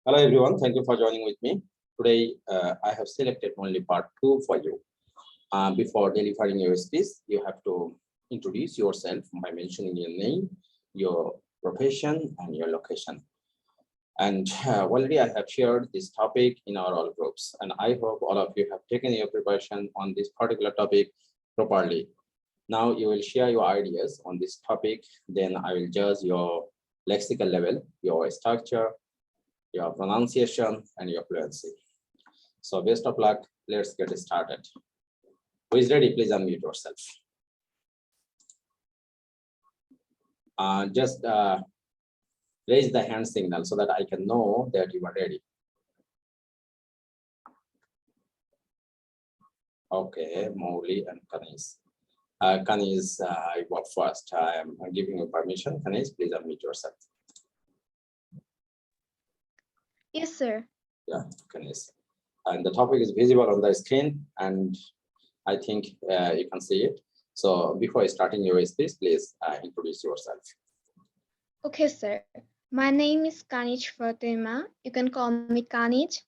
Hello everyone, thank you for joining with me. Today I have selected only part 2 for you. Before delivering your speech, you have to introduce yourself by mentioning your name, your profession, and your location. And already I have shared this topic in our all groups, and I hope all of you have taken your preparation on this particular topic properly. Now you will share your ideas on this topic, then I will judge your lexical level, your structure, your pronunciation, and your fluency. So best of luck. Let's get started. Who is ready? Please unmute yourself. Just raise the hand signal so that I can know that you are ready. Okay, Mowli and Kanis. Kanis, I go first. I am giving you permission. Kanis, please unmute yourself. Yes, sir. Yeah, Kanis. And the topic is visible on the screen, and I think you can see it. So before starting your speech, please introduce yourself. Okay, sir. My name is Kanij Fatima. You can call me Kanij.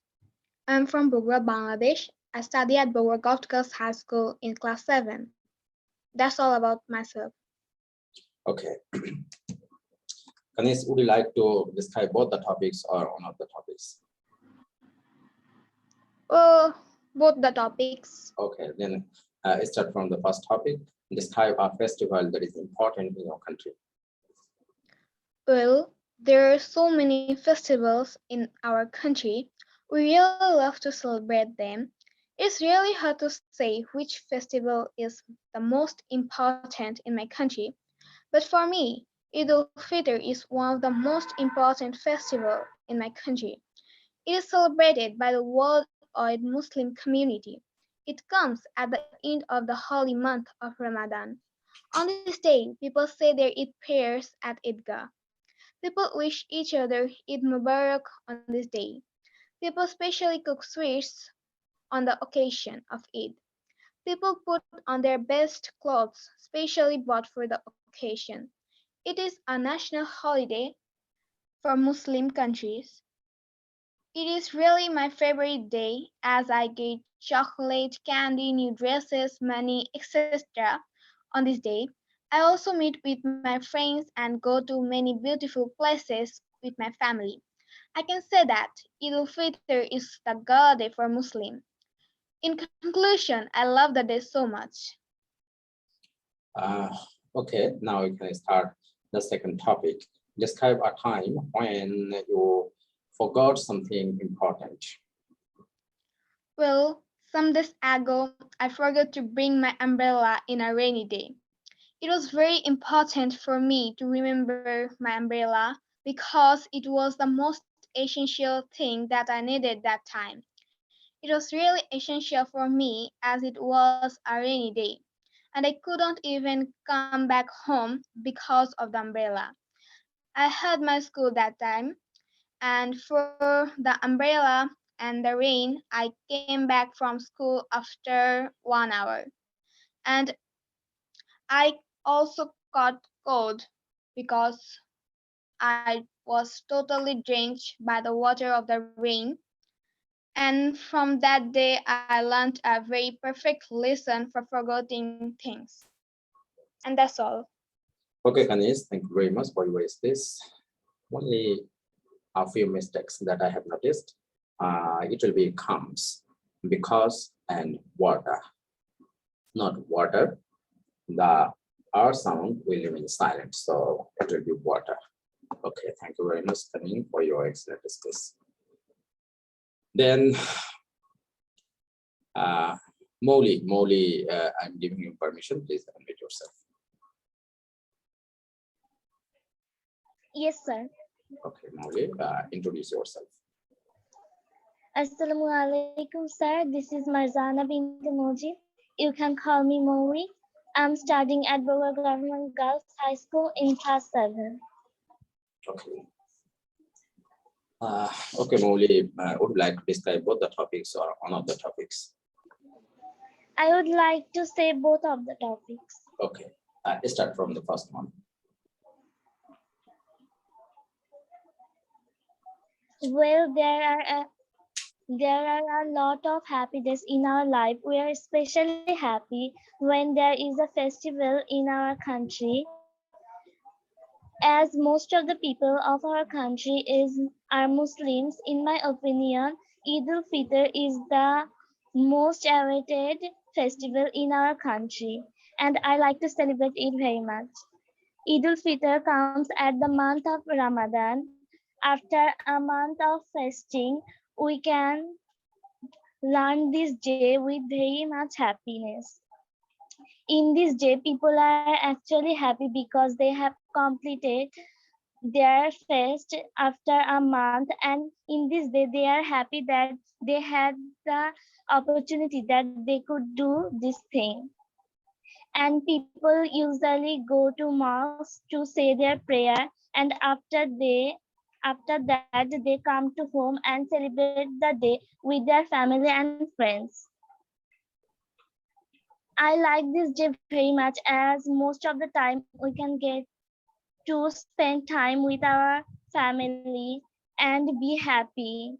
I'm from Bogor, Bangladesh. I study at Bogor Golf Girls High School in class 7. That's all about myself. Okay. Kanis, would you like to describe both the topics or one of the topics? Both the topics. Okay, then start from the first topic. Describe a festival that is important in your country. Well, there are so many festivals in our country. We really love to celebrate them. It's really hard to say which festival is the most important in my country. But for me, Eid al-Fitr is one of the most important festivals in my country. It is celebrated by the worldwide Muslim community. It comes at the end of the holy month of Ramadan. On this day, people say their Eid prayers at Eidgah. People wish each other Eid Mubarak on this day. People specially cook sweets on the occasion of Eid. People put on their best clothes, specially bought for the occasion. It is a national holiday for Muslim countries. It is really my favorite day as I get chocolate, candy, new dresses, money, etc. on this day. I also meet with my friends and go to many beautiful places with my family. I can say that Eid al-Fitr is the God day for Muslim. In conclusion, I love the day so much. Okay, now we can start the second topic. Describe a time when you forgot something important. Well, some days ago, I forgot to bring my umbrella in a rainy day. It was very important for me to remember my umbrella because it was the most essential thing that I needed that time. It was really essential for me as it was a rainy day, and I couldn't even come back home because of the umbrella. I had my school that time, and for the umbrella and the rain, I came back from school after 1 hour. And I also caught cold because I was totally drenched by the water of the rain. And from that day, I learned a very perfect lesson for forgetting things. And that's all. Okay, Kanis, thank you very much for your speech. Only a few mistakes that I have noticed. It will be comes, because, and water. Not water. The R sound will remain silent, so it will be water. Okay, thank you very much, Kanin, for your excellent speech. Then, Mowli, I'm giving you permission. Please unmute yourself. Yes, sir. Okay, Mowli, introduce yourself. Assalamu alaikum, sir. This is Marzana bint Moji. You can call me Mori. I'm studying at Bogor Government Girls High School in class 7. Okay. Okay, Mowli, would you like to describe both the topics or one of the topics? I would like to say both of the topics. Okay, start from the first one. Well, there are a lot of happy days in our life. We are especially happy when there is a festival in our country. As most of the people of our country are Muslims, in my opinion, Eid al-Fitr is the most awaited festival in our country, and I like to celebrate it very much. Eid al-Fitr comes at the month of Ramadan. After a month of fasting, we can learn this day with very much happiness. In this day, people are actually happy because they have completed their fast after a month, and in this day they are happy that they had the opportunity that they could do this thing. And people usually go to mosque to say their prayer, and after that they come to home and celebrate the day with their family and friends. I like this day very much as most of the time we can get to spend time with our family and be happy.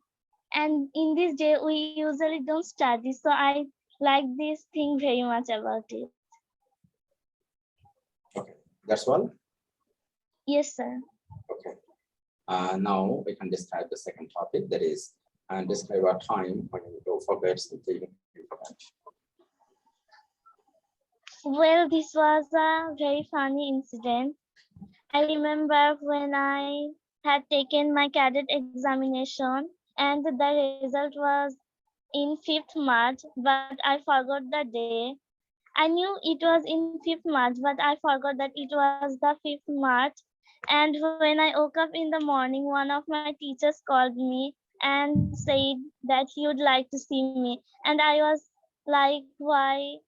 And in this day, we usually don't study, so I like this thing very much about it. Okay, that's all. Yes, sir. Okay. Now we can describe the second topic, that is, and describe a time when you forget something important. Well, this was a very funny incident. I remember when I had taken my cadet examination and the result was in 5th March, but I forgot the day. I knew it was in 5th March, but I forgot that it was the 5th March. And when I woke up in the morning, one of my teachers called me and said that he would like to see me. And I was like, why?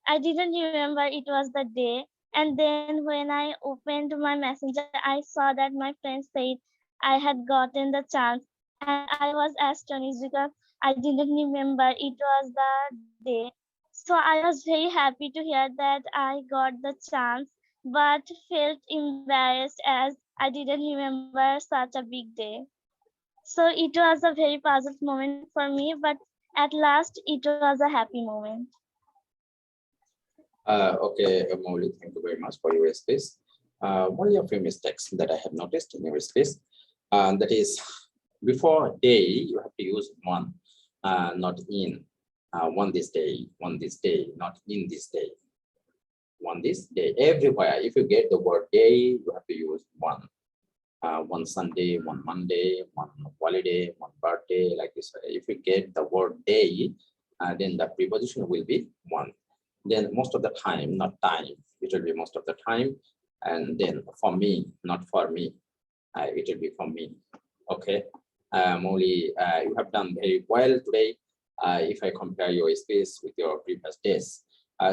I didn't remember it was the day. And then when I opened my messenger, I saw that my friend said I had gotten the chance. And I was astonished because I didn't remember it was the day. So I was very happy to hear that I got the chance, but felt embarrassed as I didn't remember such a big day. So it was a very positive moment for me, but at last it was a happy moment. Okay, Molly, thank you very much for your space. Only a few mistakes that I have noticed in your space. That is, before day, you have to use one, not in. One this day, not in this day. One this day, everywhere. If you get the word day, you have to use one. One Sunday, one Monday, one holiday, one birthday, like this. If you get the word day, then the preposition will be one. Then most of the time, not time, it will be most of the time. And then for me, not for me, it will be for me. Okay, Molly, you have done very well today. If I compare your space with your previous days.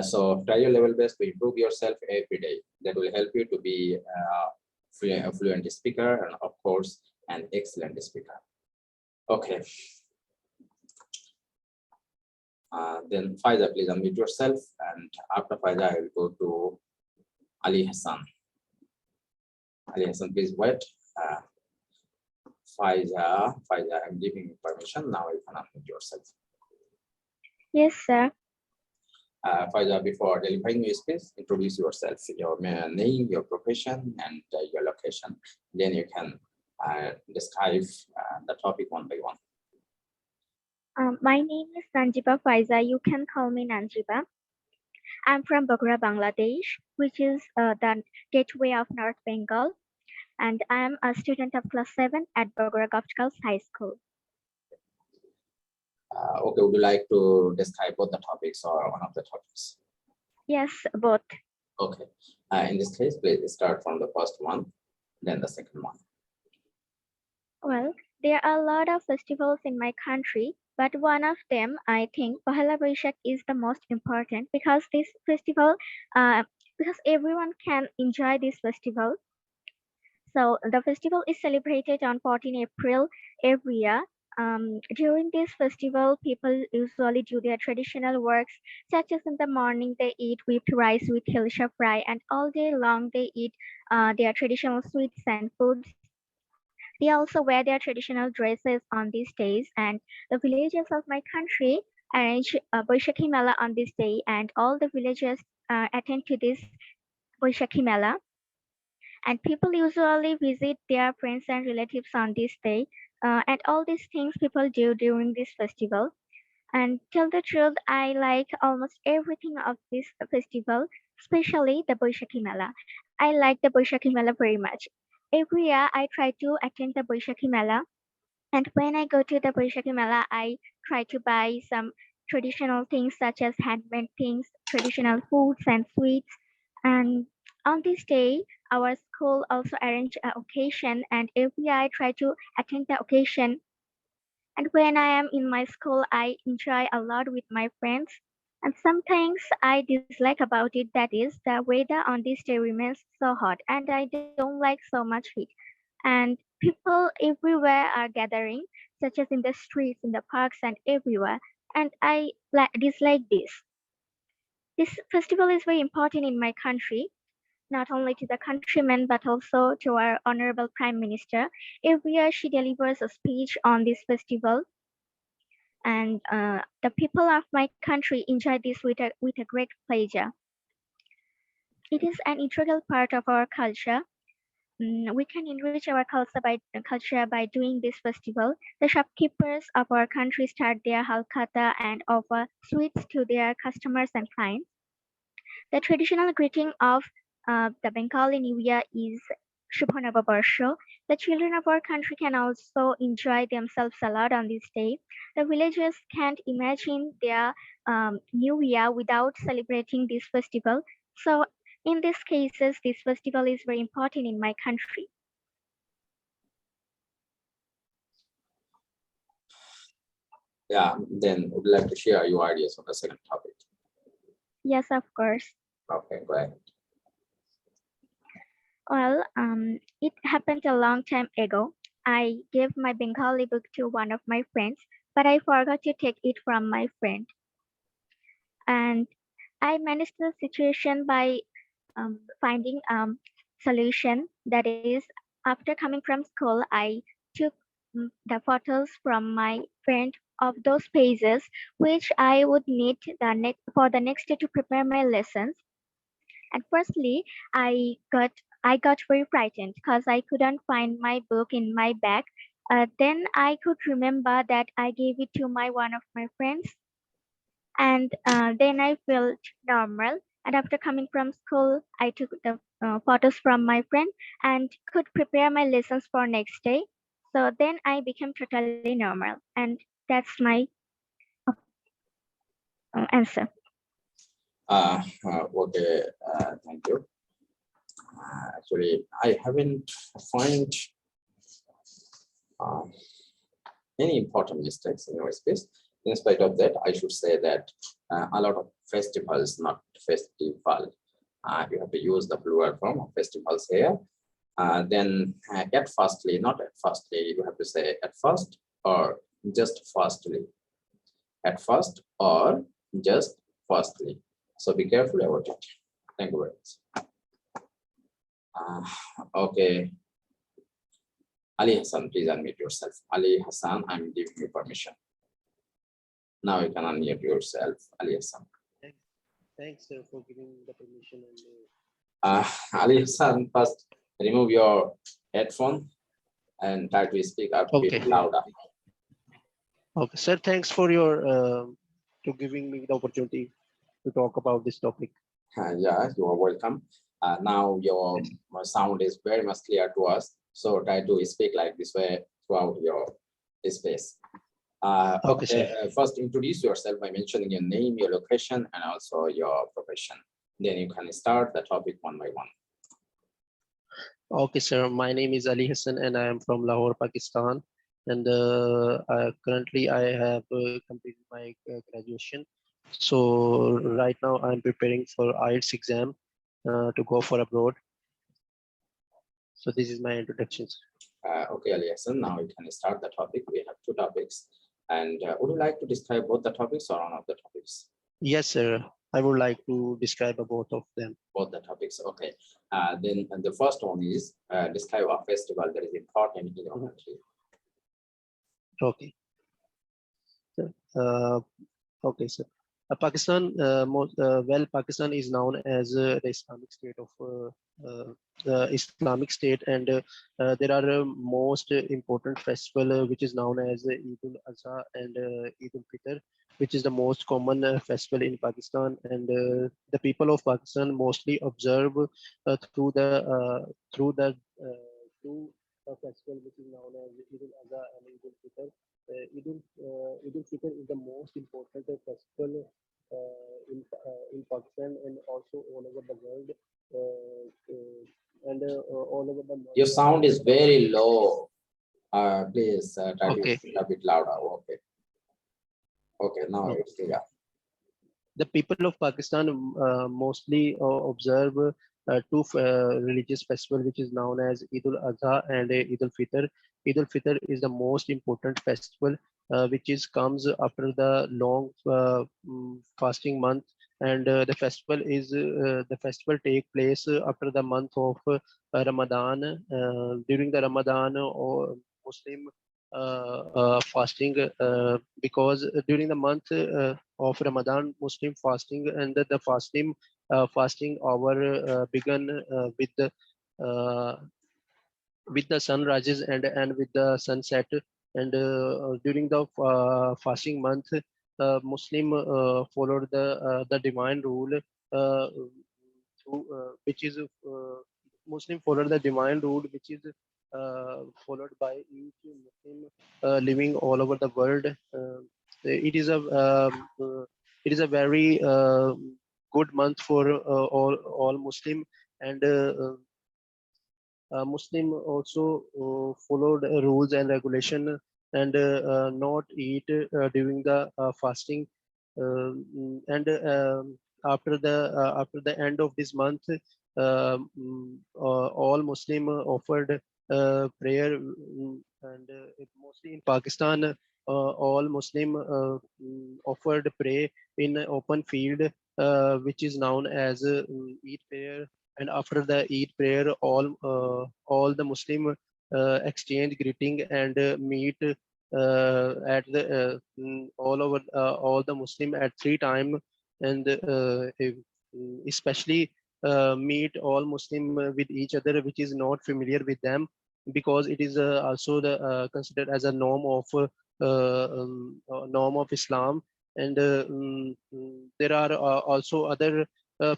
So try your level best to improve yourself every day. That will help you to be a fluent speaker and of course an excellent speaker. Okay. Then Faiza, please unmute yourself, and after Faiza, I will go to Ali Hassan. Ali Hassan, please wait. Faiza, I'm giving you permission. Now you can unmute yourself. Yes, sir. Faiza, before delivering your speech, introduce yourself, your name, your profession, and your location. Then you can describe the topic one by one. My name is Nanjiba Faiza. You can call me Nanjiba. I'm from Bogora, Bangladesh, which is the gateway of North Bengal. And I'm a student of class 7 at Bogora Golf Girls High School. Okay, would you like to describe both the topics or one of the topics? Yes, both. Okay. In this case, please start from the first one, then the second one. Well, there are a lot of festivals in my country, but one of them, I think, Pohela Boishakh is the most important because this festival, because everyone can enjoy this festival. So the festival is celebrated on 14 April every year. During this festival, people usually do their traditional works, such as in the morning they eat whipped rice with hilsha fry, and all day long they eat their traditional sweets and foods. They also wear their traditional dresses on these days, and the villages of my country arrange a Boishakhi Mela on this day, and all the villagers attend to this Boishakhi Mela. And people usually visit their friends and relatives on this day, and all these things people do during this festival. And tell the truth, I like almost everything of this festival, especially the Boishakhi Mela. I like the Boishakhi Mela very much. Every year I try to attend the Boishakhi Mela, and when I go to the Boishakhi Mela, I try to buy some traditional things such as handmade things, traditional foods and sweets. And on this day, our school also arrange an occasion, and every year I try to attend the occasion. And when I am in my school, I enjoy a lot with my friends. And some things I dislike about it, that is, the weather on this day remains so hot, and I don't like so much heat. And people everywhere are gathering, such as in the streets, in the parks, and everywhere. And I dislike this. This festival is very important in my country, not only to the countrymen but also to our honorable Prime Minister. Every year she delivers a speech on this festival, and the people of my country enjoy this with a great pleasure. It is an integral part of our culture. We can enrich our culture by doing this festival. The shopkeepers of our country start their halkata and offer sweets to their customers and clients. The traditional greeting of the Bengali New Year is Shubha Navabarsho. The children of our country can also enjoy themselves a lot on this day. The villagers can't imagine their New Year without celebrating this festival. So, in these cases, this festival is very important in my country. Yeah, then would you like to share your ideas on the second topic? Yes, of course. Okay, go ahead. Well, it happened a long time ago. I gave my Bengali book to one of my friends, but I forgot to take it from my friend. And I managed the situation by finding solution. That is, after coming from school, I took the photos from my friend of those pages which I would need for the next day to prepare my lessons. And firstly, I got very frightened because I couldn't find my book in my bag. Then I could remember that I gave it to my one of my friends, and then I felt normal. And after coming from school, I took the photos from my friend and could prepare my lessons for next day. So then I became totally normal, and that's my answer. Okay, thank you. Actually, I haven't find any important mistakes in your space. In spite of that, I should say that a lot of festivals, not festival. You have to use the plural form of festivals here. Then at firstly, not at firstly, you have to say at first or just firstly. At first or just firstly. So be careful about it. Thank you very much. Okay. Ali Hassan, please unmute yourself. Ali Hassan, I'm giving you permission. Now you can unmute yourself, Ali Hassan. Thanks for giving the permission. And Ali Hassan, first remove your headphone and try to speak a bit louder. okay, sir, thanks for your to giving me the opportunity to talk about this topic. Yeah, you are welcome. Now your sound is very much clear to us. So try to speak like this way throughout your space. Okay, sir. First introduce yourself by mentioning your name, your location, and also your profession. Then you can start the topic one by one. Okay, sir. My name is Ali Hassan and I am from Lahore, Pakistan. And currently I have completed my graduation. So right now I'm preparing for IELTS exam to go for abroad. So this is my introduction. Okay, Ali Hassan, now you can start the topic. We have two topics. And would you like to describe both the topics or one of the topics? Yes, sir. I would like to describe both of them. Both the topics. Okay. Then the first one is describe a festival that is important in your country. Okay. Uh, okay, sir. Pakistan, Pakistan is known as the Islamic State of Islamic State, and there are most important festival which is known as Eid al-Adha and Eid al-Fitr, which is the most common festival in Pakistan, and the people of Pakistan mostly observe through a festival which is known as Eid al-Adha and Eid al-Fitr. Eid al-Fitr is the most important festival in Pakistan and also all over the world, and all over the Your world. sound is very low. Please try Okay. to a bit louder. Okay. Okay, now Hmm. it's clear. The people of Pakistan mostly observe two religious festivals, which is known as Eid al-Adha and Eid al-Fitr. Eid al-Fitr is the most important festival, which is comes after the long fasting month, and the festival take place after the month of Ramadan. During the Ramadan, or Muslim fasting, because during the month of Ramadan, Muslim fasting, and the fasting hour began uh, with the sun rises and with the sunset. And during the fasting month, Muslim followed the divine rule, which is Muslim followed the divine rule, which is followed by each Muslim living all over the world. It is a it is a very good month for all Muslim, and Muslim also followed rules and regulation, and not eat during the fasting. And after the end of this month, all Muslim offered prayer, and mostly in Pakistan, all Muslim offered pray in an open field, which is known as Eid prayer. And after the Eid prayer, all the Muslim exchange greeting and meet at the all over all the Muslim at 3 times, and especially meet all Muslim with each other, which is not familiar with them, because it is also the considered as a norm of Islam. And there are also other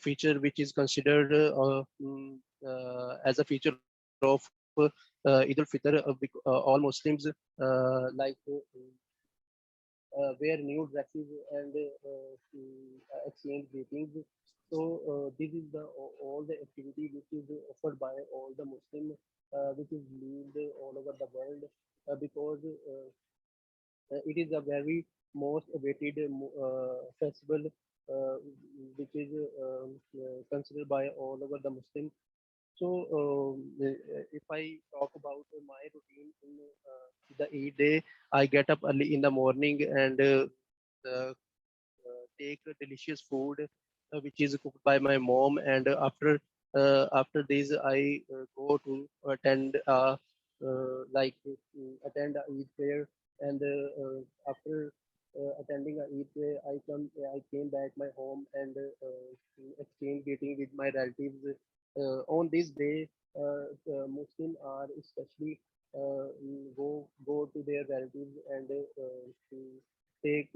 feature which is considered as a feature of Eid al-Fitr. All Muslims like wear new dresses and exchange greetings. So this is the all the activity which is offered by all the Muslim, which is lived all over the world, because it is a very most awaited festival, uh, which is considered by all over the Muslim. So if I talk about my routine in the Eid day, I get up early in the morning and take a delicious food which is cooked by my mom, and after this I go to attend attend a Eid prayer, and after attending a Eid prayer, I came back my home and exchange greeting with my relatives. On this day, Muslim are especially go to their relatives and take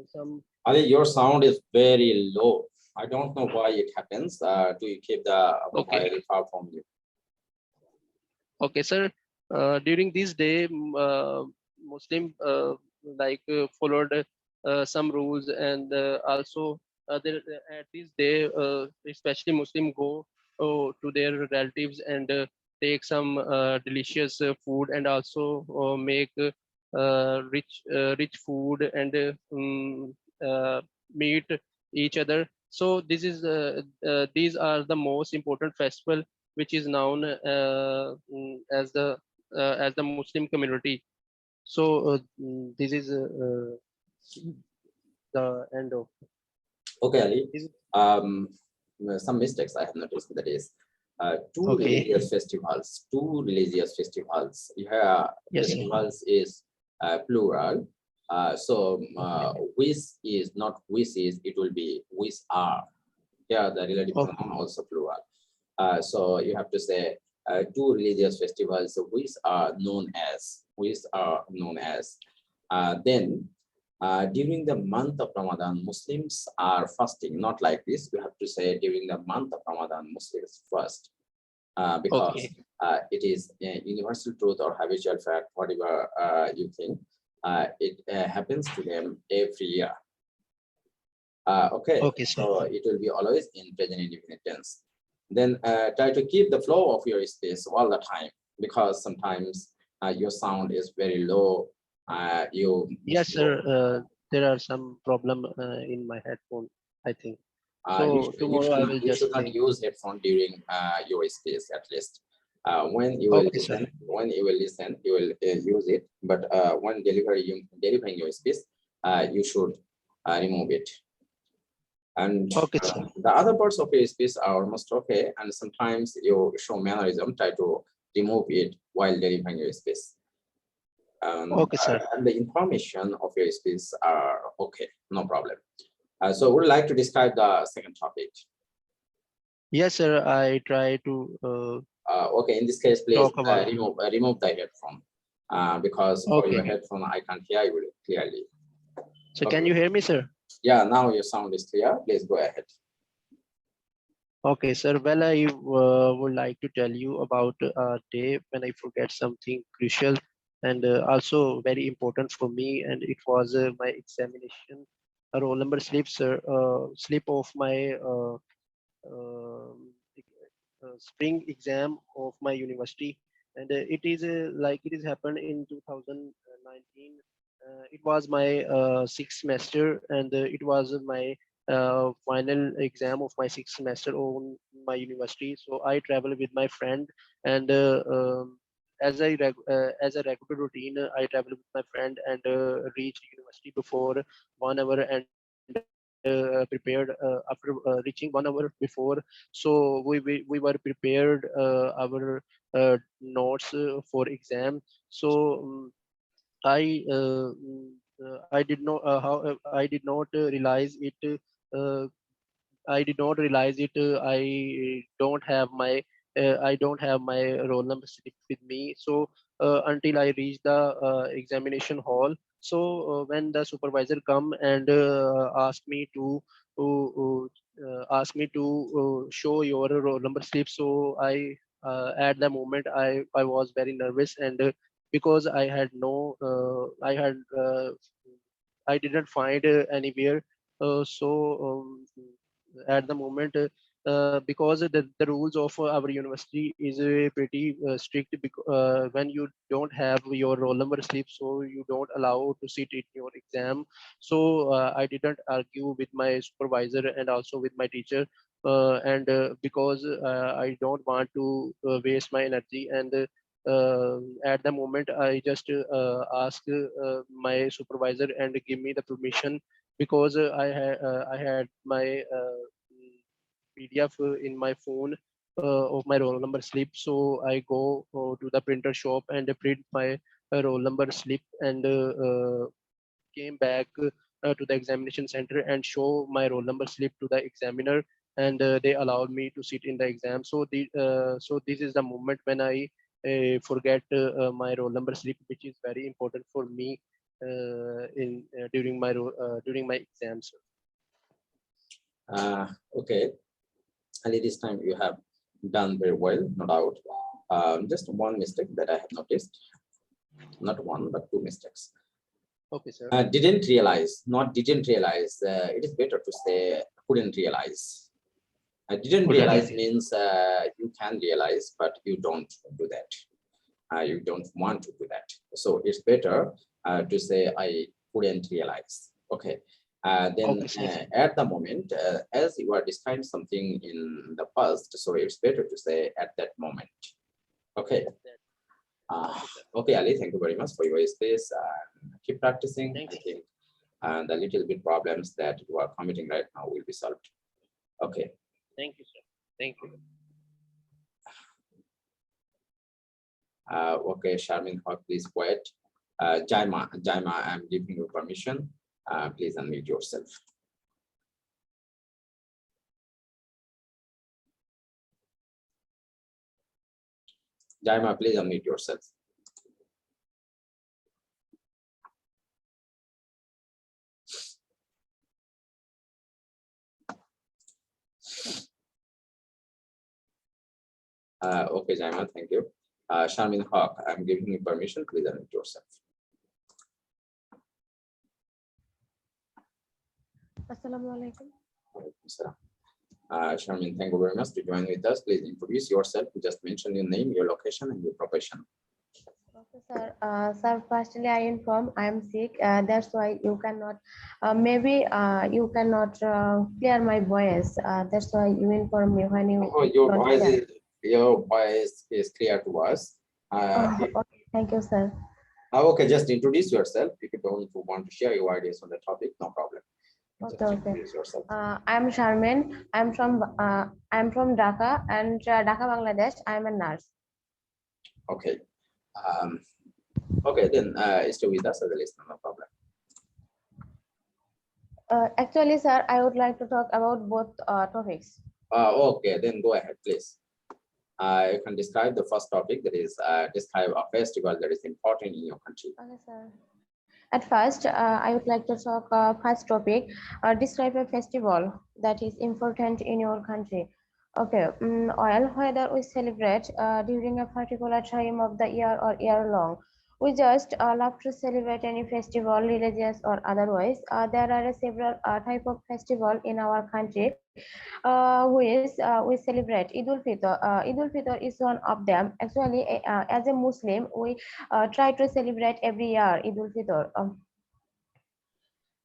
some. Ali, your sound is very low. I don't know why it happens. Do you keep the Okay. mobile far from you? Okay, sir. During this day, Muslim followed some rules, and also at this day, especially Muslim go to their relatives and take some delicious food, and also make rich food, and meet each other. So these are the most important festival which is known as the Muslim community. So this is the end of. Okay, Ali. Is- Some mistakes I have noticed, that is two Okay. religious festivals. Two religious festivals. Yeah, Yes, sir. festivals is plural. So which is not which is, it will be which are. Yeah, the relative Okay. pronoun also plural. So you have to say two religious festivals which are known as, then during the month of Ramadan, Muslims are fasting. Not like this. We have to say during the month of Ramadan, Muslims fast, because Okay. it is a universal truth or habitual fact, whatever you think. It happens to them every year. Okay, Okay, sir. so it will be always in present indefinite tense. Then try to keep the flow of your space all the time, because sometimes your sound is very low. Yes, sir. There are some problem in my headphone, I think. So tomorrow I will You just should not think. use headphone during your space, at least. When you will Okay, sir. listen, you will use it. But when delivering your space, you should remove it. And Okay, sir. the other parts of your speech are almost okay, and sometimes you show mannerism, try to remove it while delivering your speech. Okay, sir. And the information of your speech are okay, no problem. So would you like to describe the second topic? Yes, sir. I try to Okay, in this case, please talk about. remove the headphone, because for your Okay. headphone I can't hear you clearly. So Okay. can you hear me, sir? Yeah, now your sound is clear. Please go ahead. Okay, sir. Well, I would like to tell you about a day when I forget something crucial and also very important for me, and it was my examination, a roll number slip, sir, slip of my um, spring exam of my university, and it is like it is happened in 2019. It was my sixth semester, and it was my final exam of my sixth semester on my university. So I travel with my friend, and as a regular routine, I travel with my friend and reach university before 1 hour and prepared after reaching 1 hour before. So we were prepared our notes for exam. So I did not I did not realize it. Uh, I did not realize it. I don't have my roll number slip with me. So until I reach the examination hall. So when the supervisor come and ask me to show your roll number slip. So I at the moment I was very nervous, and because I didn't find anywhere. So at the moment, because the rules of our university is pretty strict. When you don't have your roll number slip, so you don't allow to sit in your exam. So I didn't argue with my supervisor and also with my teacher. And because I don't want to waste my energy, and at the moment I just ask my supervisor and give me the permission, because I had my PDF in my phone of my roll number slip. So I go to the printer shop and print my roll number slip, and came back to the examination center and show my roll number slip to the examiner, and they allowed me to sit in the exam. So this is the moment when I forget my roll number slip, which is very important for me in during my exams. Okay, and this time you have done very well, no doubt. Just one mistake that I have noticed, not one, but two mistakes. Okay, sir. Didn't realize, not didn't realize. It is better to say couldn't realize. Didn't realize means you can realize, but you don't do that. You don't want to do that. So it's better to say I couldn't realize. Okay. Then Okay, at the moment, as you are describing something in the past, so it's better to say at that moment. Okay. Okay, Ali, thank you very much for your space. Keep practicing. Thanks. I think and the little bit problems that you are committing right now will be solved. Okay. Thank you, sir. Thank you. Okay, Sharmin Haq, please quiet. Jaima, I'm giving you permission. Please unmute yourself. Jaima, please unmute yourself. Okay, Jaima, thank you. Sharmin Haq, I'm giving you permission. Please unmute yourself. Assalamualaikum. Sharmin, thank you very much to join with us. Please introduce yourself. Just mention your name, your location, and your profession. Okay, sir. Sir, firstly, I inform I am sick. That's why you cannot. Maybe you cannot clear my voice. That's why you inform me when you. Oh, your voice is clear to us. Okay, thank you, sir. Okay, just introduce yourself. If you don't want to share your ideas on the topic, no problem. Just Okay. introduce yourself. I'm Sharmin. I'm from Dhaka and Dhaka, Bangladesh. I'm a nurse. Okay. Okay, then stay with us as a listener, no problem. Actually, sir, I would like to talk about both topics. Okay, then go ahead, please. You can describe the first topic, that is describe a festival that is important in your country. Okay, sir. At first, I would like to talk first topic, describe a festival that is important in your country. Okay, well, whether we celebrate during a particular time of the year or year long, we just love to celebrate any festival, religious or otherwise. There are several type of festival in our country, we celebrate Eid ul-Fitr. Eid ul-Fitr is one of them. Actually, as a Muslim, we try to celebrate every year Eid ul-Fitr.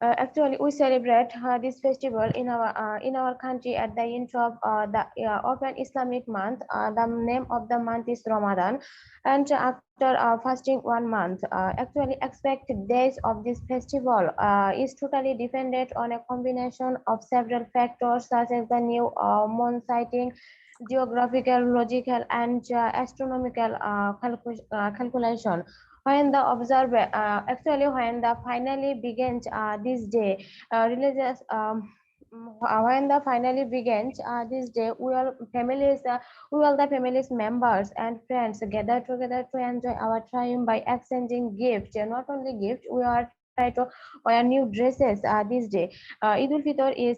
Actually, we celebrate this festival in our country at the end of the open Islamic month. The name of the month is Ramadan, and after fasting 1 month, actually expected days of this festival is totally dependent on a combination of several factors such as the new moon sighting, geographical, logical, and astronomical calculation. When the observer actually when the finally begins this day religious when the finally begins this day we all the families members and friends gather together to enjoy our time by exchanging gifts. Not only gifts, we are try to wear new dresses this day. Eid ul-Fitr is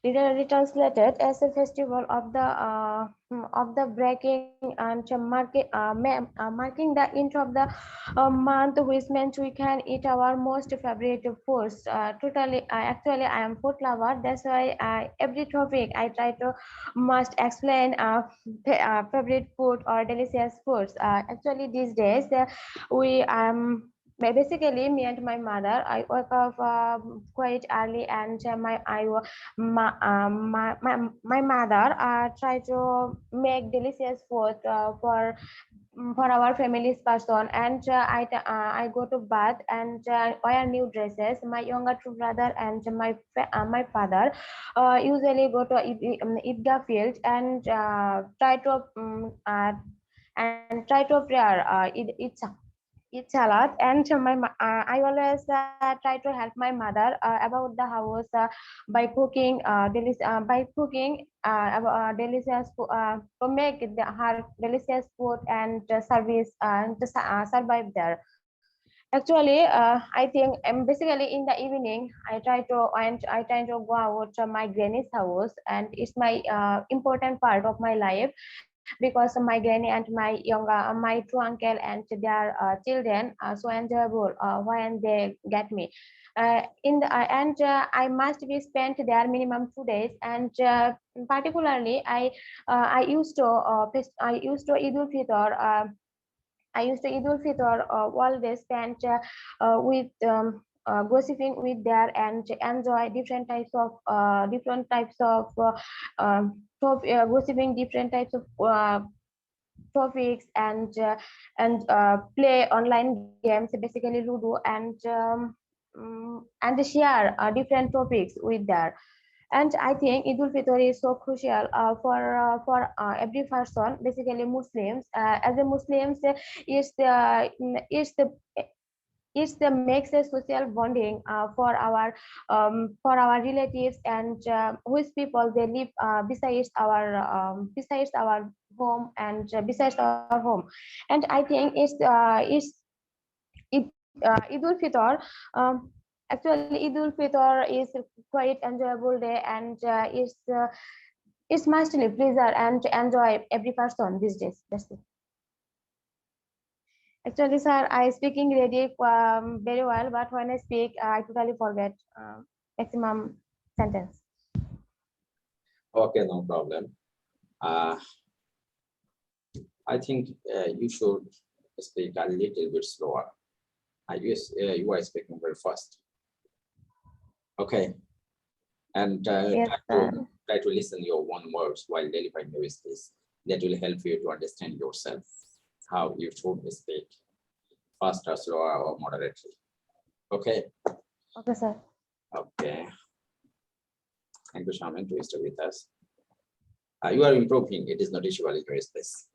literally translated as a festival of the breaking and marking the end of the month, which meant we can eat our most favorite foods. Actually, I am food lover. That's why every topic I try to must explain favorite food or delicious foods. Actually, these days we basically me and my mother I wake up quite early, and my mother try to make delicious food for our family's person, and I go to bath and wear new dresses. My younger two brother and my father usually go to Idgah field and try to prayer eat salad. And I always try to help my mother about the house by cooking delicious to make her delicious food and service and to survive there. Actually, I think basically in the evening I try to go out to my granny's house, and it's my important part of my life, because my granny and my two uncle and their children are so enjoyable when they get me. I must be spent there minimum 2 days, and particularly I used to Eid ul-Fitr. I used to Eid ul-Fitr all day spent with gossiping with there and enjoy different types of gossiping different types of topics and play online games, basically Ludo, and they share different topics with their. And I think Eid al-Fitr is so crucial for every person, basically Muslims. As a Muslims, is the is the it's the makes a social bonding for our relatives and which people they live besides our home and besides our home. And I think it Eid al-Fitr. Actually, Eid al-Fitr is quite enjoyable day and it's mostly pleasure and to enjoy every person these days. That's it. Actually, sir, I speak English very well, but when I speak, I totally forget maximum sentence. Okay, no problem. I think you should speak a little bit slower. I guess you are speaking very fast. Okay, and Yes, try to listen your own words while delivering your speech. That will help you to understand yourself, how you should speak, faster, slower, or moderately. Okay. okay, sir. Okay. Thank you, Shaman, to stay with us. You are improving. It is noticeable in your space.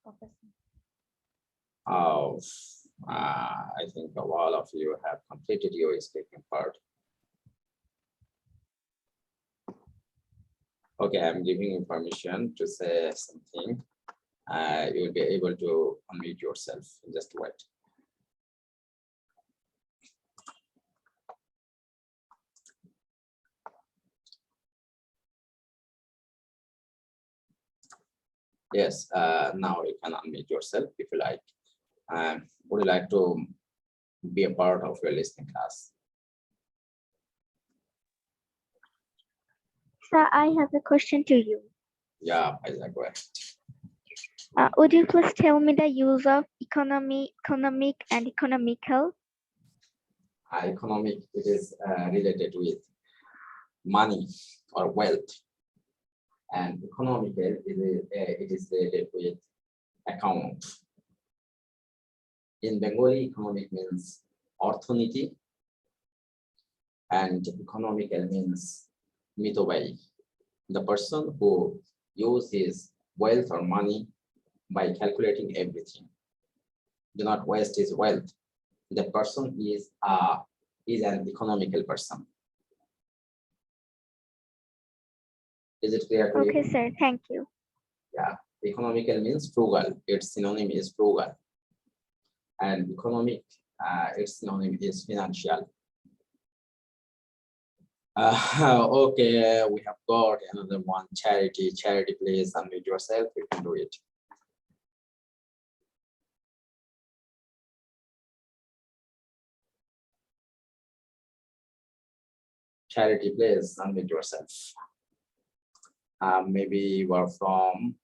Okay, sir. Oh, I think all of you have completed your speaking part. Okay, I'm giving you permission to say something. You will be able to unmute yourself. Just wait. Yes, now you can unmute yourself if you like. Would you like to be a part of your listening class? Sir, I have a question to you. Yeah, Isaac, go ahead. Would you please tell me the use of economic, and economical? Economic, it is related with money or wealth, and economical, it is related with account. In Bengali, economic means orthoনীতি, and economical means mitobai, the person who uses wealth or money by calculating everything. Do not waste his wealth. The person is an economical person. Is it clear to you? Okay, sir. Thank you. Yeah, economical means frugal. Its synonym is frugal. And economic, its synonym is financial. Okay, we have got another one, Charity. Charity, please unmute yourself. You can do it. Charity, please unmute yourself. Maybe you are from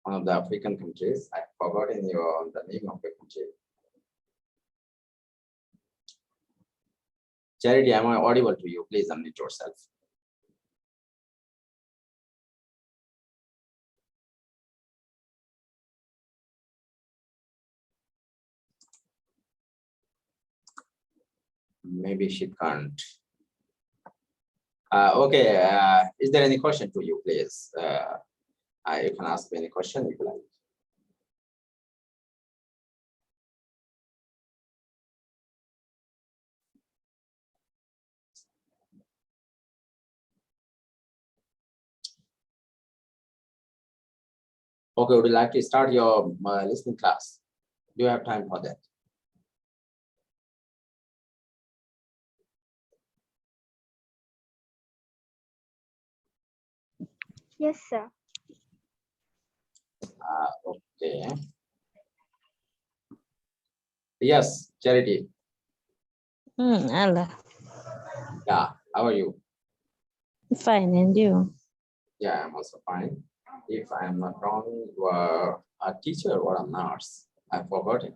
one of the African countries. I've forgotten the name of the country. Charity, am I audible to you? Please unmute yourself. Maybe she can't. Okay, is there any question to you, please? You can ask me any question if you like. Okay, would you like to start your listening class? Do you have time for that? Yes, sir. Okay. Yes, Charity. Allah, Yeah, how are you? fine, and you? Yeah, I'm also fine. If I'm not wrong, you are a teacher or a nurse. I forgot it.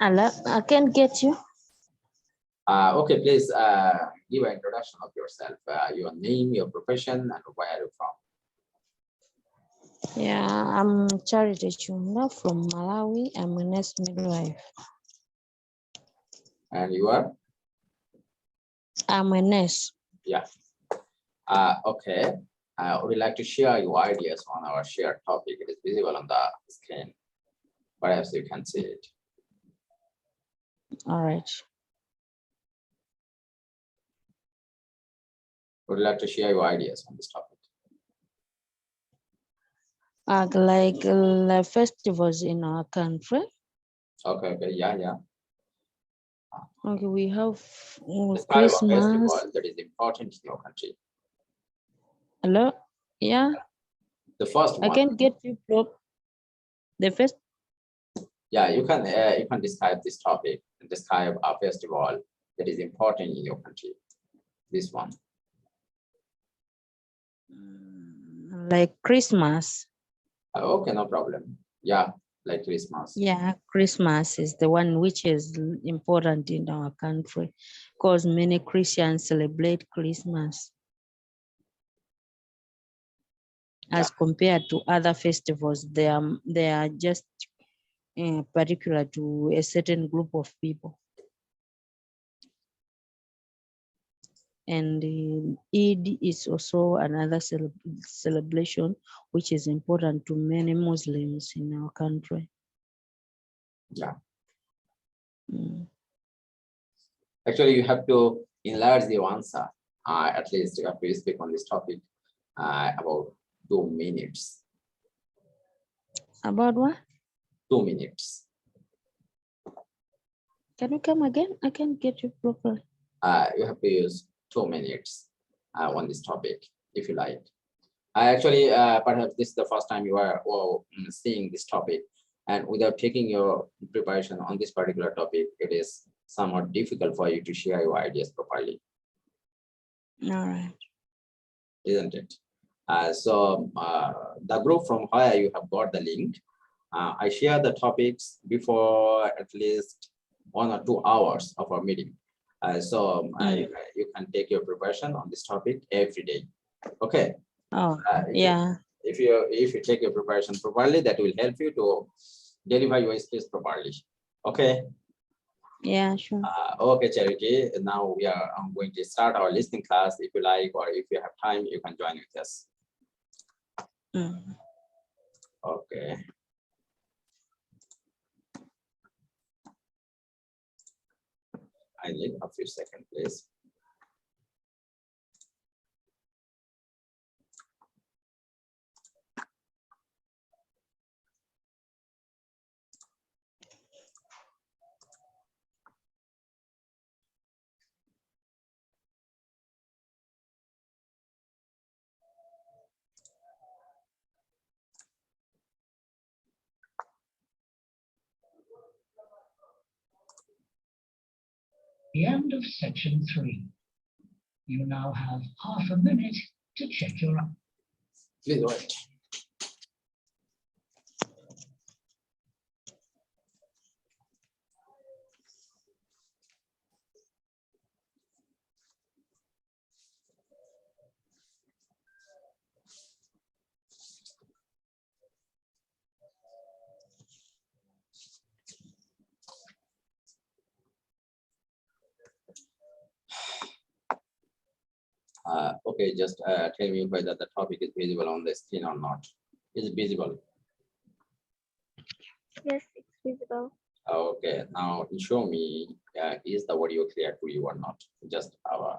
Allah, I can't get you. Okay, please give an introduction of yourself, your name, your profession, and where are you from? Yeah, I'm Charity Chunga from Malawi. I'm a nurse midwife. And you are? I'm a nurse. Yeah. Okay. Would you like to share your ideas on our shared topic? It is visible on the screen. Perhaps you can see it. All right. Would you like to share your ideas on this topic? Like festivals in our country. Okay, okay, yeah. Okay, we have Describe a Christmas. festival that is important in your country. Hello? Yeah, The first I one. can get you the first. Yeah, you can describe this topic and describe a festival that is important in your country. This one. Like Christmas. Okay, no problem. Yeah, like Christmas. Yeah, Christmas is the one which is important in our country because many Christians celebrate Christmas as compared to other festivals. They are just particular to a certain group of people. And Eid is also another celebration which is important to many Muslims in our country. Yeah. Mm. Actually, you have to enlarge your answer. At least you have to speak on this topic about 2 minutes. About what? 2 minutes. Can you come again? I can't get you properly. You have to use 2 minutes on this topic, if you like. Actually, perhaps this is the first time you are seeing this topic, and without taking your preparation on this particular topic, it is somewhat difficult for you to share your ideas properly. All right. Isn't it? So the group from where you have got the link, I share the topics before at least 1 or 2 hours of our meeting. You can take your preparation on this topic every day. Okay. Oh, yeah. If you take your preparation properly, that will help you to deliver your skills properly. Okay. Yeah, sure. Okay, Charity. Now I'm going to start our listening class. If you like, or if you have time, you can join with us. Mm. Okay. I need a few seconds, please. The end of section 3. You now have half a minute to check your answers. Please wait. Okay, just tell me whether the topic is visible on the screen or not. Is it visible? Yes, it's visible. Okay, now show me is the audio clear to you or not? Just a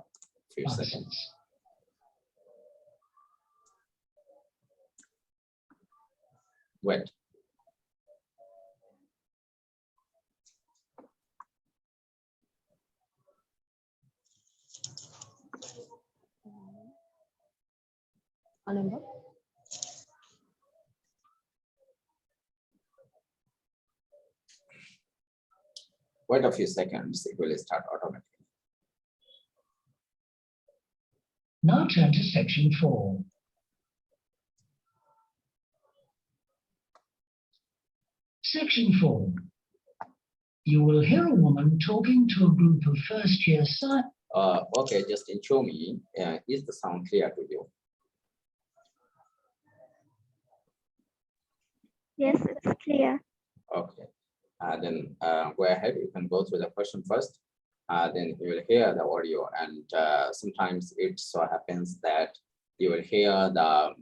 few seconds. Wait. Wait a few seconds, it will start automatically. Now turn to section 4. Section 4. You will hear a woman talking to a group of first-year science. Okay, just show me, is the sound clear to you? Yes, it's clear. Okay. Then go ahead. You can go through the question first. Then you will hear the audio, and sometimes it so happens that you will hear the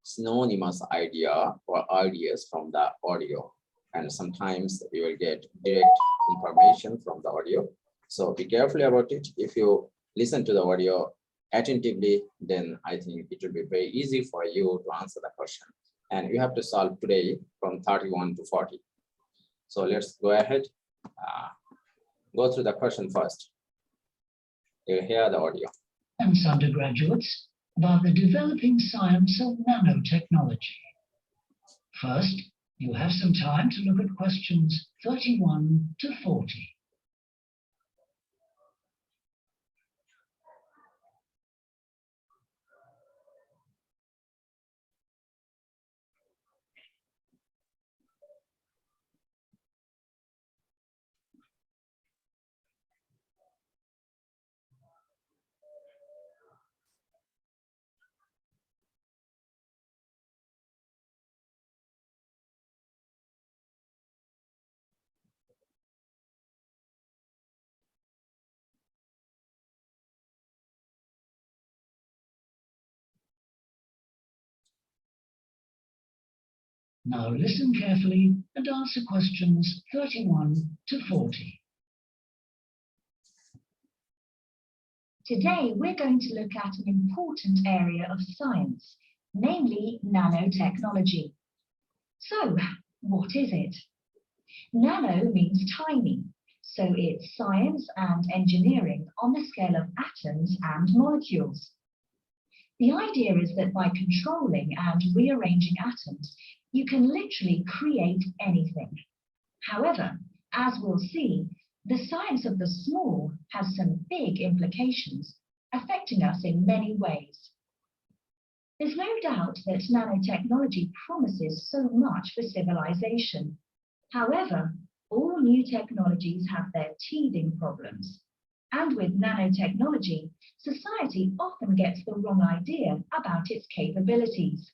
synonymous idea or ideas from the audio, and sometimes you will get direct information from the audio. So be careful about it. If you listen to the audio attentively, then I think it will be very easy for you to answer the question. And you have to solve today from 31 to 40. So let's go ahead. Go through the question first. You'll hear the audio. Science undergraduates about the developing science of nanotechnology. First, you'll have some time to look at questions 31 to 40. Now listen carefully and answer questions 31 to 40. Today, we're going to look at an important area of science, namely nanotechnology. So, what is it? Nano means tiny, so it's science and engineering on the scale of atoms and molecules. The idea is that by controlling and rearranging atoms, you can literally create anything. However, as we'll see, the science of the small has some big implications, affecting us in many ways. There's no doubt that nanotechnology promises so much for civilization. However, all new technologies have their teething problems. And with nanotechnology, society often gets the wrong idea about its capabilities.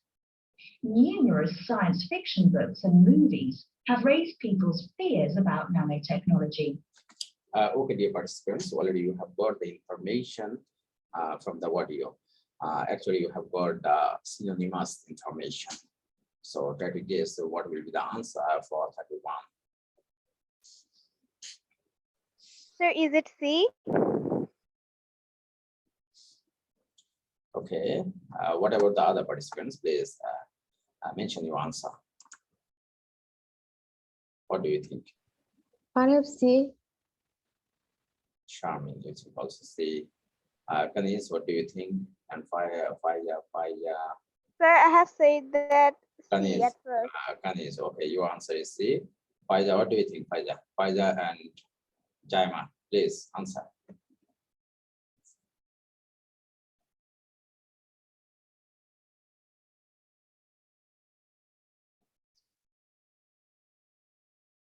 Numerous science fiction books and movies have raised people's fears about nanotechnology. Okay, dear participants, already you have got the information from the audio. Actually, you have got the synonymous information. So try to guess what will be the answer for 31. Sir, is it C? Okay, what about the other participants? Please mention your answer. What do you think? Perhaps C. Charming, you can also say. Kanis, what do you think? And Faya. Sir, I have said that C Kanis, at first. Kanis, okay, your answer is C. Faiza, what do you think, Faiza? Faiza and Jaima, please answer.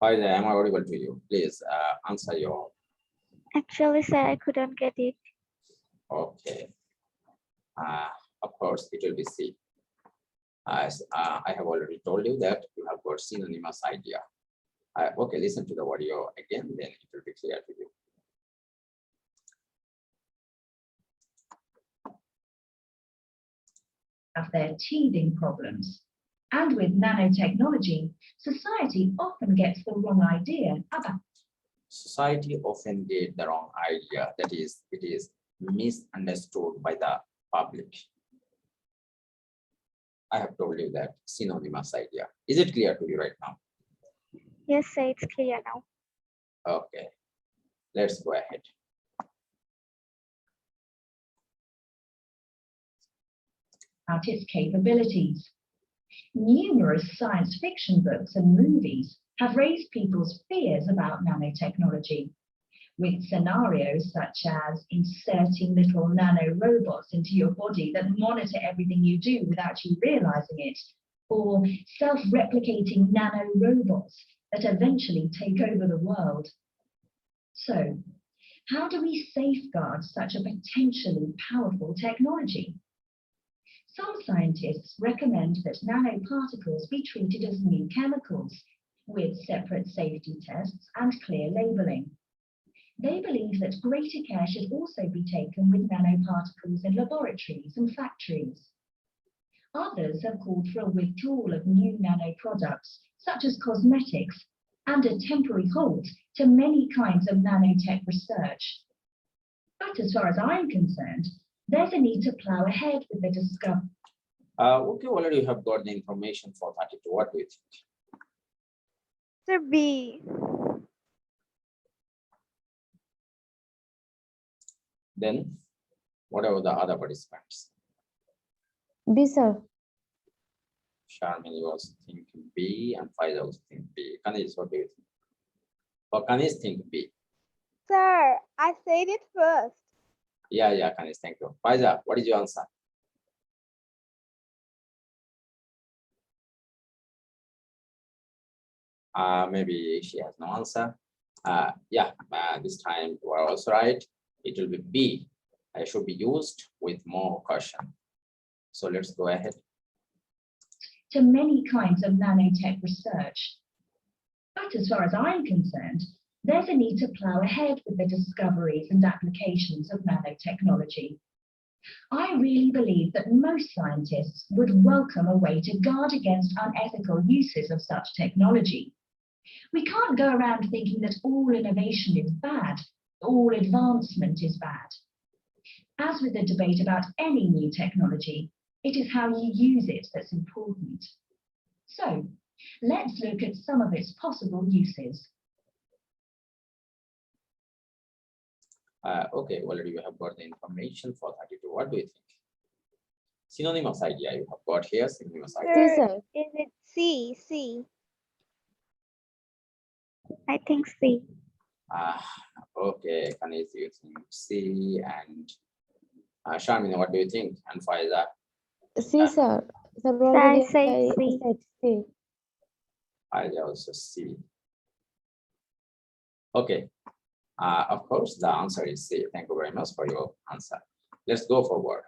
Faiza, am I audible to you? Please answer your. Actually, sir, I couldn't get it. Okay. Of course, it will be C. As I have already told you that you have got synonymous idea. Okay, listen to the audio again, then it will be clear to you. Have their teething problems. And with nanotechnology, society often gets the wrong idea about. Society often get the wrong idea. That is, it is misunderstood by the public. I have told you that synonymous idea. Is it clear to you right now? Yes, sir, it's clear now. Okay, let's go ahead. About its capabilities. Numerous science fiction books and movies have raised people's fears about nanotechnology, with scenarios such as inserting little nano robots into your body that monitor everything you do without you realizing it, or self-replicating nano robots that eventually take over the world. So, how do we safeguard such a potentially powerful technology? Some scientists recommend that nanoparticles be treated as new chemicals with separate safety tests and clear labeling. They believe that greater care should also be taken with nanoparticles in laboratories and factories. Others have called for a withdrawal of new nanoproducts, such as cosmetics, and a temporary halt to many kinds of nanotech research. But as far as I'm concerned, there's a need to plow ahead with the discovery. Okay, already you have got the information for 32. What do you think? Sir, B. Then, what about the other participants? B, sir. Sharmin, you also think B, and Faiza also think B. Kanis, what do you think? Or Kanis think B? Sir, I said it first. Yeah, Kanis, thank you. Faiza, what is your answer? Maybe she has no answer. This time you are also right. It will be B. It should be used with more caution. So let's go ahead. To many kinds of nanotech research. But as far as I'm concerned, there's a need to plow ahead with the discoveries and applications of nanotechnology. I really believe that most scientists would welcome a way to guard against unethical uses of such technology. We can't go around thinking that all innovation is bad, all advancement is bad. As with the debate about any new technology, it is how you use it that's important. So, let's look at some of its possible uses. Okay, already you have got the information for 32. What do you think? Synonymous idea you have got here, synonymous idea. C, sir. Is it C? I think C. Okay, Kanis, you think C, and Sharmin, what do you think? And Faiza? C, sir. Sir, I already say I C. said C. Faiza also C. Okay. Of course, the answer is C. Thank you very much for your answer. Let's go forward.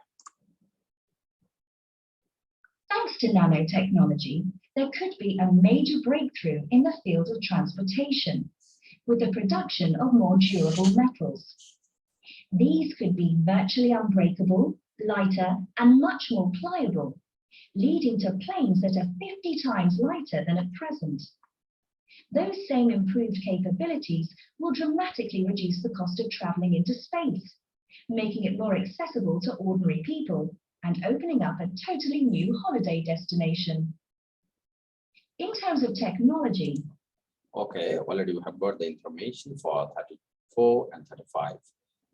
Thanks to nanotechnology, there could be a major breakthrough in the field of transportation with the production of more durable metals. These could be virtually unbreakable, lighter, and much more pliable, leading to planes that are 50 times lighter than at present. Those same improved capabilities will dramatically reduce the cost of traveling into space, making it more accessible to ordinary people and opening up a totally new holiday destination. In terms of technology, Okay, already you have got the information for 34 and 35.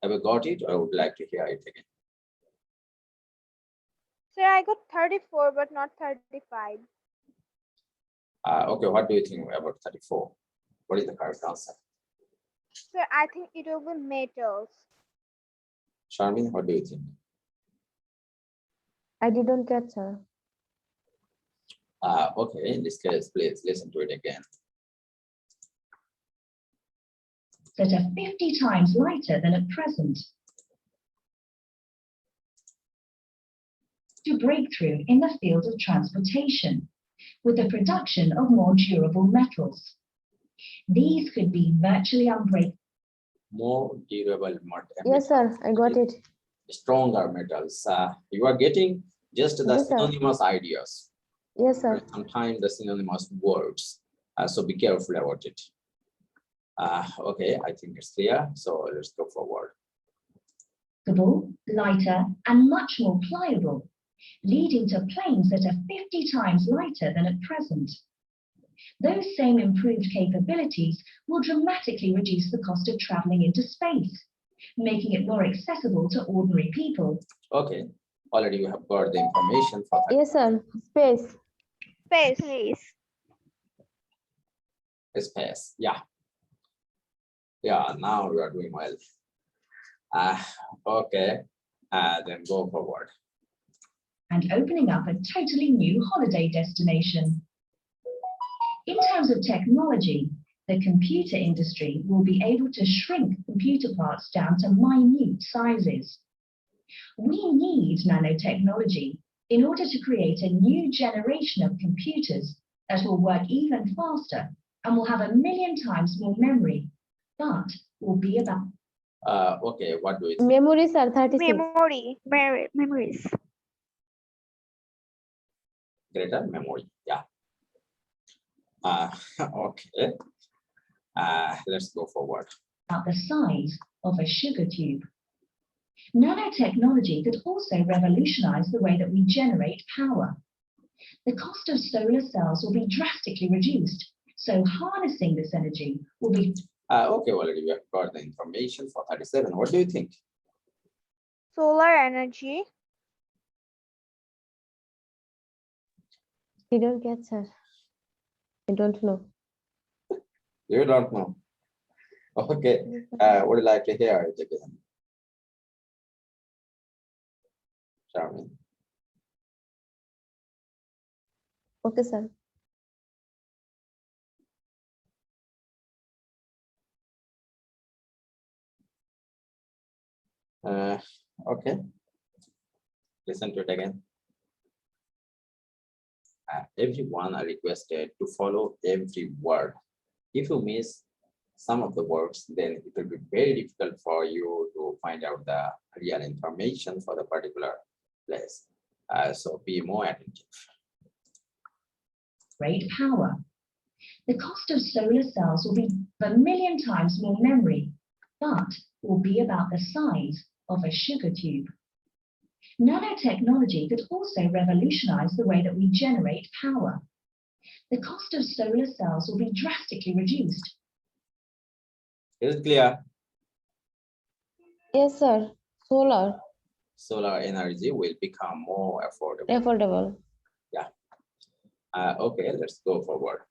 Have you got it, or I would like to hear it again? Sir, I got 34, but not 35. Okay, what do you think about 34? What is the correct answer? Sir, I think it will be metals. Sharmin, what do you think? I didn't get, sir. Okay, in this case, please listen to it again. that are 50 times lighter than at present. To breakthrough in the field of transportation with the production of more durable metals. These could be virtually unbreakable. More durable Yes, sir, I got it. Stronger metals. You are getting just the Yes, sir. synonymous ideas. Yes, sir. Sometimes the synonymous words. So be careful about it. Okay, I think it's clear. So let's go forward. Lighter, and much more pliable, leading to planes that are 50 times lighter than at present. Those same improved capabilities will dramatically reduce the cost of traveling into space, making it more accessible to ordinary people. Okay, already you have got the information for that. Yes, sir. Space. Space. Space. Yeah. Yeah, now you are doing well. Okay, then go forward. And opening up a totally new holiday destination. In terms of technology, the computer industry will be able to shrink computer parts down to minute sizes. We need nanotechnology in order to create a new generation of computers that will work even faster and will have 1,000,000 times more memory, but will be about. Okay, what do you think? Memories are 36. Memories. Greater memory, yeah. Okay. Let's go forward. About the size of a sugar tube. Nanotechnology could also revolutionize the way that we generate power. The cost of solar cells will be drastically reduced, so harnessing this energy will be. Okay, already we have got the information for 37. What do you think? Solar energy. I don't get, sir. I don't know. You don't know. Okay, would you like to hear it again? Charming. Okay, sir. Okay, listen to it again. Everyone are requested to follow every word. If you miss some of the words, then it will be very difficult for you to find out the real information for the particular place. So be more attentive. Great power. The cost of solar cells will be 1,000,000 times more memory, but will be about the size of a sugar tube. Nanotechnology could also revolutionize the way that we generate power. The cost of solar cells will be drastically reduced. Is it clear? Yes, sir. Solar. Solar energy will become more affordable. Affordable. Okay, let's go forward.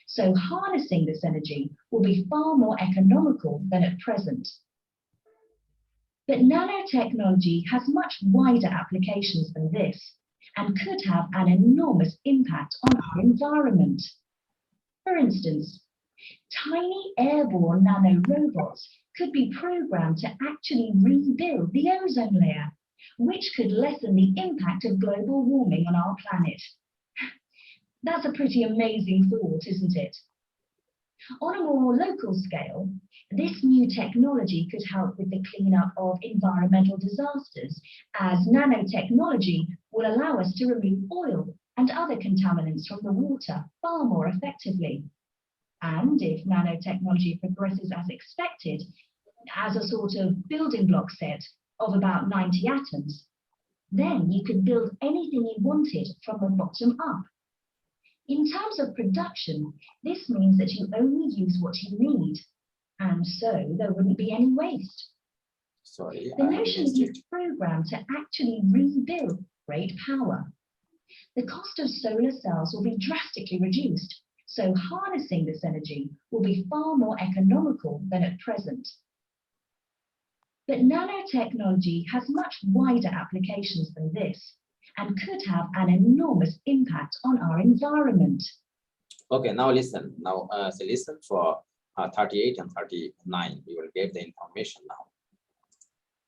So harnessing this energy will be far more economical than at present. But nanotechnology has much wider applications than this and could have an enormous impact on our environment. For instance, tiny airborne nanorobots could be programmed to actually rebuild the ozone layer, which could lessen the impact of global warming on our planet. That's a pretty amazing thought, isn't it? On a more local scale, this new technology could help with the cleanup of environmental disasters, as nanotechnology will allow us to remove oil and other contaminants from the water far more effectively. And if nanotechnology progresses as expected, as a sort of building block set of about 90 atoms, then you could build anything you wanted from the bottom up. In terms of production, this means that you only use what you need, and so there wouldn't be any waste. Sorry, The I notion missed is it. programmed to actually rebuild great power. The cost of solar cells will be drastically reduced, so harnessing this energy will be far more economical than at present. But nanotechnology has much wider applications than this and could have an enormous impact on our environment. Okay, now listen. Now, so listen for 38 and 39. You will get the information now.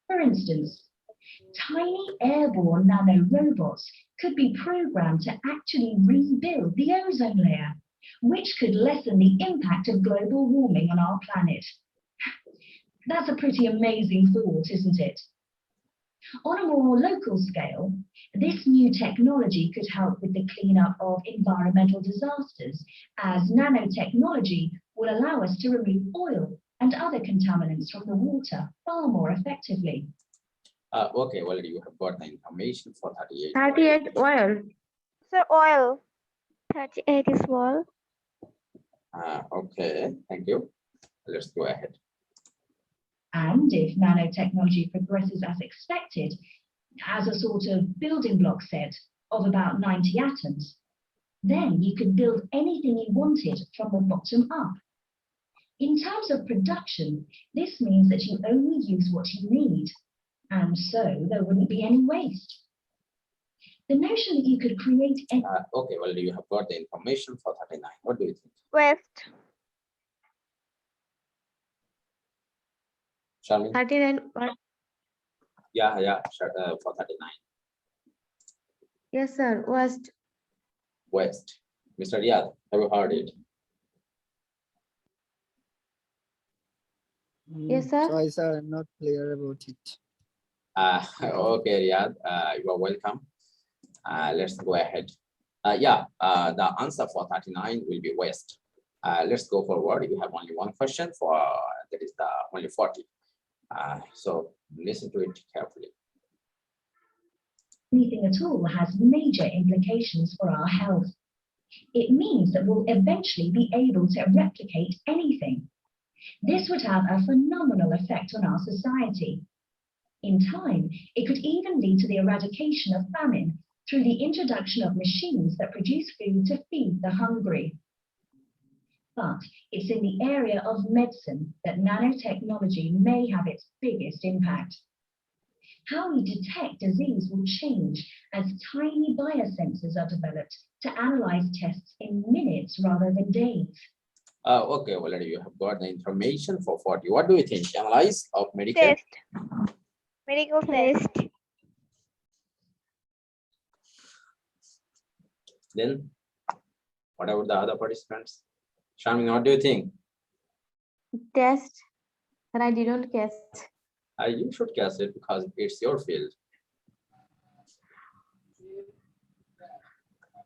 For instance, tiny airborne nanorobots could be programmed to actually rebuild the ozone layer, which could lessen the impact of global warming on our planet. That's a pretty amazing thought, isn't it? On a more local scale, this new technology could help with the cleanup of environmental disasters, as nanotechnology will allow us to remove oil and other contaminants from the water far more effectively. Okay, well, you have got the information for 38. 38 oil. Sir, oil. 38 is wall. Okay, thank you. Let's go ahead. And if nanotechnology progresses as expected, as a sort of building block set of about 90 atoms, then you could build anything you wanted from the bottom up. In terms of production, this means that you only use what you need, and so there wouldn't be any waste. The notion that you could create any. Okay, well, you have got the information for 39. What do you think? Waste. Charlie? 39. Yeah, sure, for 39. Yes, sir. West. West. Mr. Riyad, have you heard it? Yes, sir. Sorry, sir, I'm not clear about it. Okay, Riyad, you are welcome. Let's go ahead. The answer for 39 will be West. Let's go forward. You have only one question for that is the only 40. So listen to it carefully. Anything at all has major implications for our health. It means that we'll eventually be able to replicate anything. This would have a phenomenal effect on our society. In time, it could even lead to the eradication of famine through the introduction of machines that produce food to feed the hungry. But it's in the area of medicine that nanotechnology may have its biggest impact. How we detect disease will change as tiny biosensors are developed to analyze tests in minutes rather than days. Okay, already you have got the information for 40. What do you think? Analyze of medical? Test. Medical test. Then what about the other participants? Shamini, what do you think? Test. But I didn't guess. You should guess it because it's your field.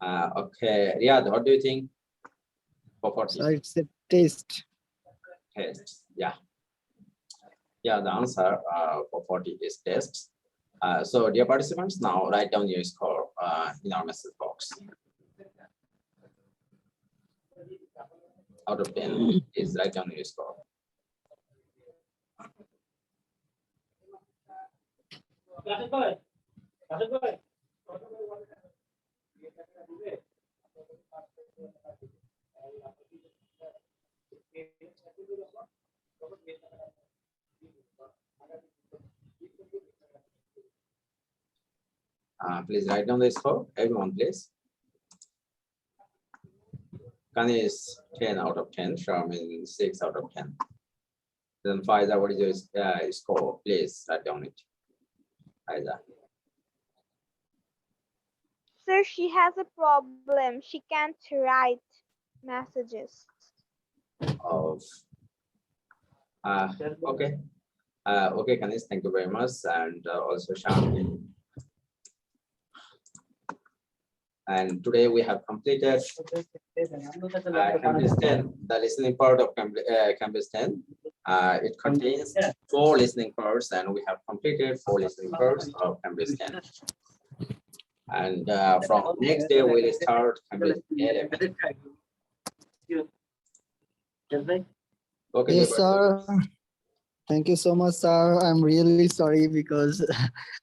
Okay, Riyad, what do you think? For 40. So it's a test. Tests, yeah. Yeah, the answer for 40 is tests. So dear participants, now write down your score in our message box. Out of 10 is write down your score. Please write down the score, everyone, please. Kani is 10 out of 10, Sharmin 6 out of 10. Then Faiza, what is your score? Please write down it. Faiza. Sir, she has a problem. She can't write messages. Of okay. Okay, Kanis, thank you very much. And also Sharmin. And today we have completed Campus 10, the listening part of Campus 10. It contains 4 listening parts, and we have completed 4 listening parts of Campus 10. And from next day, we'll start Campus 11. Okay, Yes, sir. Thank you so much, sir. I'm really sorry because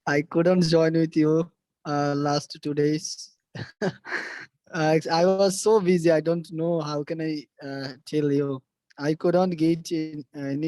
I couldn't join with you last 2 days. I was so busy. I don't know how can I tell you. I couldn't get in any